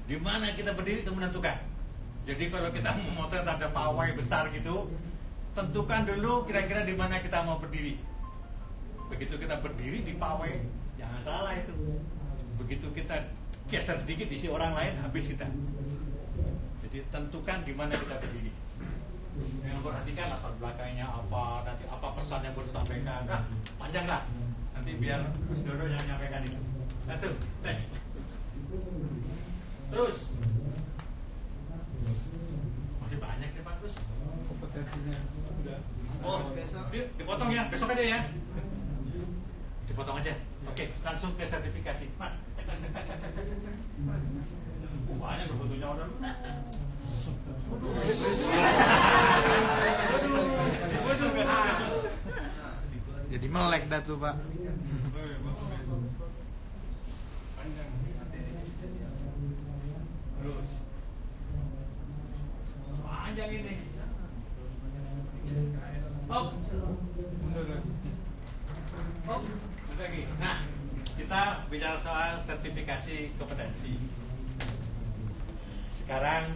Di mana kita berdiri itu menentukan. Jadi kalau kita memotret ada pawai besar gitu, tentukan dulu kira-kira di mana kita mau berdiri. Begitu kita berdiri di pawai, jangan salah itu. Begitu kita geser sedikit isi orang lain, habis kita. Jadi tentukan di mana kita berdiri. Yang perhatikan latar belakangnya apa, nanti apa pesan yang baru disampaikan. Nah, panjang lah. Nanti biar Gus Dodo yang menyampaikan itu. Langsung, next. Terus. Masih banyak ya Pak Gus. Kompetensinya udah. Oh, dipotong ya, besok aja ya. Dipotong aja. Oke, langsung ke sertifikasi. Mas. Banyak loh fotonya orang. Jadi melek dah tuh Pak. Terus panjang ini. Oh, lagi. Nah, kita bicara soal sertifikasi kompetensi. Sekarang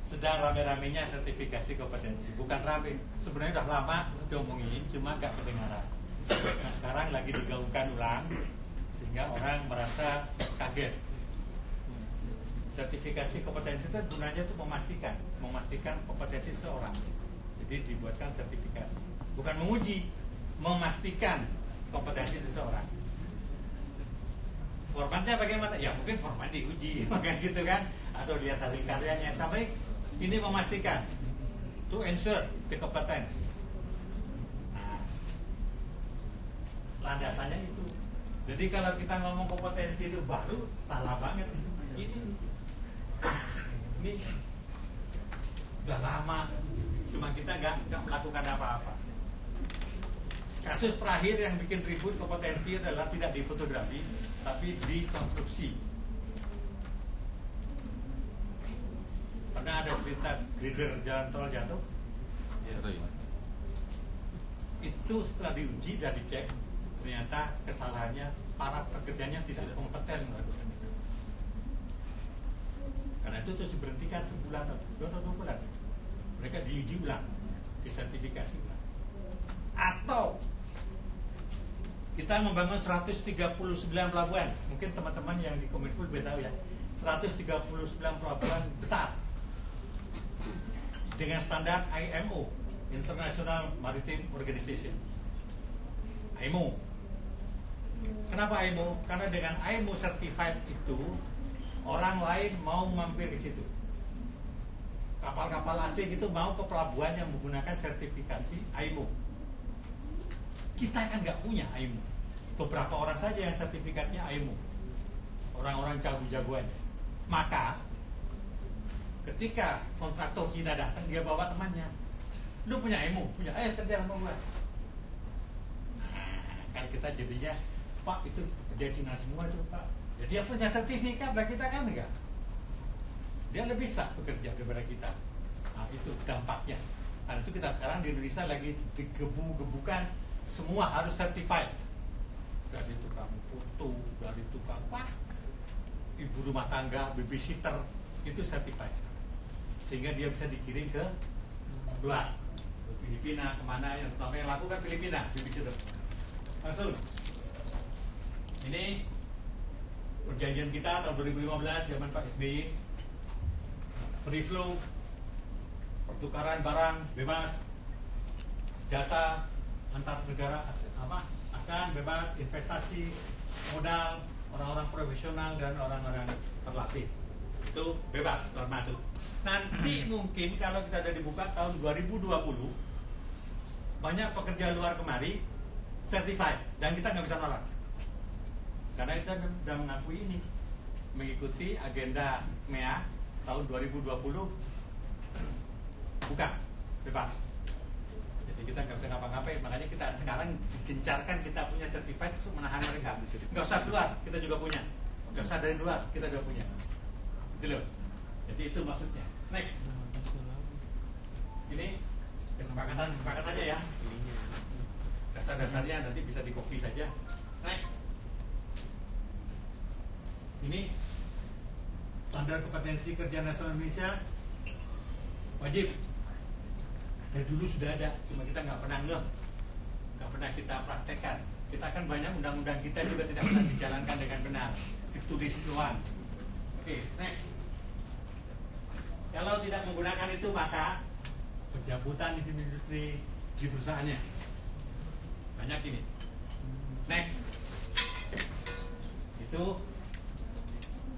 sedang rame-ramenya sertifikasi kompetensi. Bukan rame, sebenarnya udah lama diomongin, cuma gak kedengaran. Nah sekarang lagi digaungkan ulang, sehingga orang merasa kaget. Sertifikasi kompetensi itu gunanya itu memastikan kompetensi seseorang. Jadi dibuatkan sertifikasi, bukan menguji, memastikan kompetensi seseorang. Formatnya bagaimana? Ya mungkin format diuji, makanya gitu kan, atau lihat hasil karyanya. Sampai ini memastikan, to ensure the competence. Nah, landasannya itu. Jadi kalau kita ngomong kompetensi itu baru, salah banget. Ini udah lama, cuma kita nggak melakukan apa-apa. Kasus terakhir yang bikin ribut kompetensi adalah tidak di fotografi, tapi di konstruksi. Pernah ada cerita grader jalan tol jatuh? Ya. Itu setelah diuji dan dicek, ternyata kesalahannya para pekerjanya tidak kompeten melakukan itu. Karena itu terus diberhentikan sebulan atau 2 bulan. Mereka diuji ulang, disertifikasi ulang. Atau kita membangun 139 pelabuhan. Mungkin teman-teman yang di Kominfo lebih tahu ya. 139 pelabuhan besar dengan standar IMO, International Maritime Organization. IMO. Kenapa IMO? Karena dengan IMO certified itu orang lain mau mampir di situ. Kapal-kapal asing itu mau ke pelabuhan yang menggunakan sertifikasi IMO. Kita kan nggak punya IMO. Beberapa orang saja yang sertifikatnya IMO. Orang-orang jago-jagoannya. Maka ketika kontraktor Cina datang, dia bawa temannya. Lu punya IMO? Punya. Ayo kerja sama gua. Nah, kan kita jadinya, Pak itu kerja Cina semua itu Pak. Jadi dia punya sertifikat, lah kita kan enggak. Dia lebih bisa bekerja daripada kita. Nah itu dampaknya. Nah itu kita sekarang di Indonesia lagi digebu-gebukan, semua harus certified. Dari tukang foto, dari tukang ibu rumah tangga, babysitter, itu certified sekarang. Sehingga dia bisa dikirim ke luar, ke Filipina, kemana yang pertama yang lakukan Filipina, babysitter. Langsung. Ini perjanjian kita tahun 2015 zaman Pak SBY, free flow, pertukaran barang bebas, jasa antar negara, ASEAN bebas, investasi, modal, orang-orang profesional dan orang-orang terlatih itu bebas keluar masuk. Nanti mungkin kalau kita sudah dibuka tahun 2020, banyak pekerja luar kemari certified dan kita nggak bisa nolak. Karena kita sudah mengakui ini, mengikuti agenda MEA tahun 2020, buka, bebas. Jadi kita nggak bisa ngapa-ngapain, makanya kita sekarang digencarkan kita punya certified untuk menahan mereka. Nggak usah keluar, kita juga punya. Nggak usah dari luar, kita juga punya. Gitu loh. Jadi itu maksudnya. Next. Ini kesepakatan aja ya. Dasar-dasarnya nanti bisa di copy saja. Next. Ini Standar kompetensi kerja nasional Indonesia wajib. Dari dulu sudah ada, cuma kita nggak pernah nggak pernah kita praktekkan. Kita kan banyak undang-undang kita juga tidak pernah dijalankan dengan benar, ditulis doang. Oke, next. Kalau tidak menggunakan itu maka pencabutan izin industri di perusahaannya. Banyak ini. Next. Itu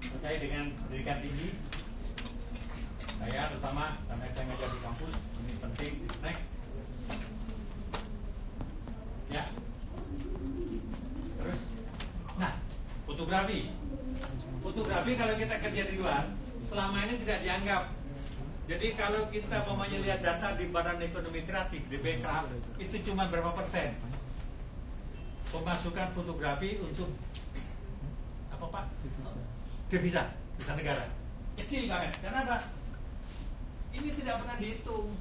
terkait dengan pendidikan tinggi. Saya terutama karena saya ngajar di kampus, ini penting. Next. Ya. Terus. Nah, fotografi. Fotografi kalau kita kerja di luar, selama ini tidak dianggap. Jadi kalau kita mau lihat data di Badan Ekonomi Kreatif, di Bekraf, itu cuma berapa persen pemasukan fotografi untuk apa Pak? Devisa negara. Kecil banget. Kenapa? Ini tidak pernah dihitung.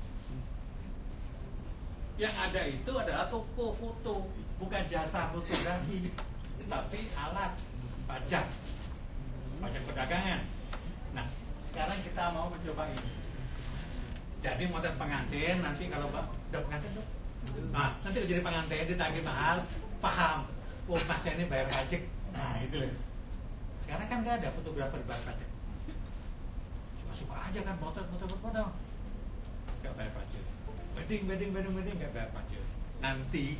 Yang ada itu adalah toko foto, bukan jasa fotografi, tapi alat pajak perdagangan. Nah, sekarang kita mau mencoba ini. Jadi model pengantin nanti kalau udah pengantin tuh, nah nanti jadi pengantin ditagih mahal, paham. Oh masnya ini bayar pajak. Nah itu loh. Sekarang kan nggak ada fotografer bayar pajak. Suka aja kan motor, nggak bayar pajak. Wedding nggak bayar pajak. Nanti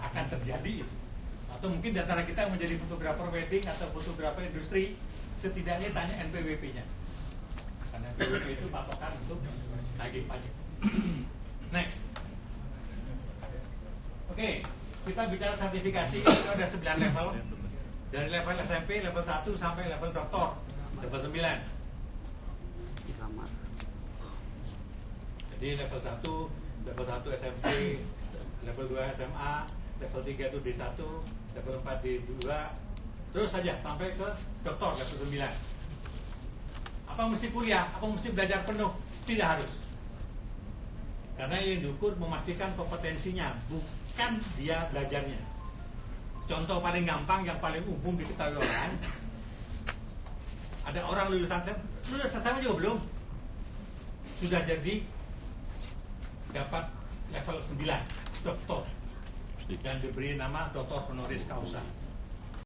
akan terjadi itu. Atau mungkin di antara kita yang menjadi fotografer wedding atau fotografer industri, setidaknya tanya NPWP-nya. Karena NPWP itu patokan untuk tagih pajak. Next. Oke, kita bicara sertifikasi, itu ada 9 level. Dari level SMP, level 1 sampai level doktor, level 9. Jadi level 1 SMP, level 2 SMA, level 3 itu D1, level 4 D2, terus saja sampai ke doktor level 9. Apa mesti kuliah? Apa mesti belajar penuh? Tidak harus. Karena yang diukur memastikan kompetensinya, bukan dia belajarnya. Contoh paling gampang yang paling umum diketahui orang, ada orang lulusan SMA juga belum, sudah jadi dapat level 9 doktor dan diberi nama doktor honoris causa.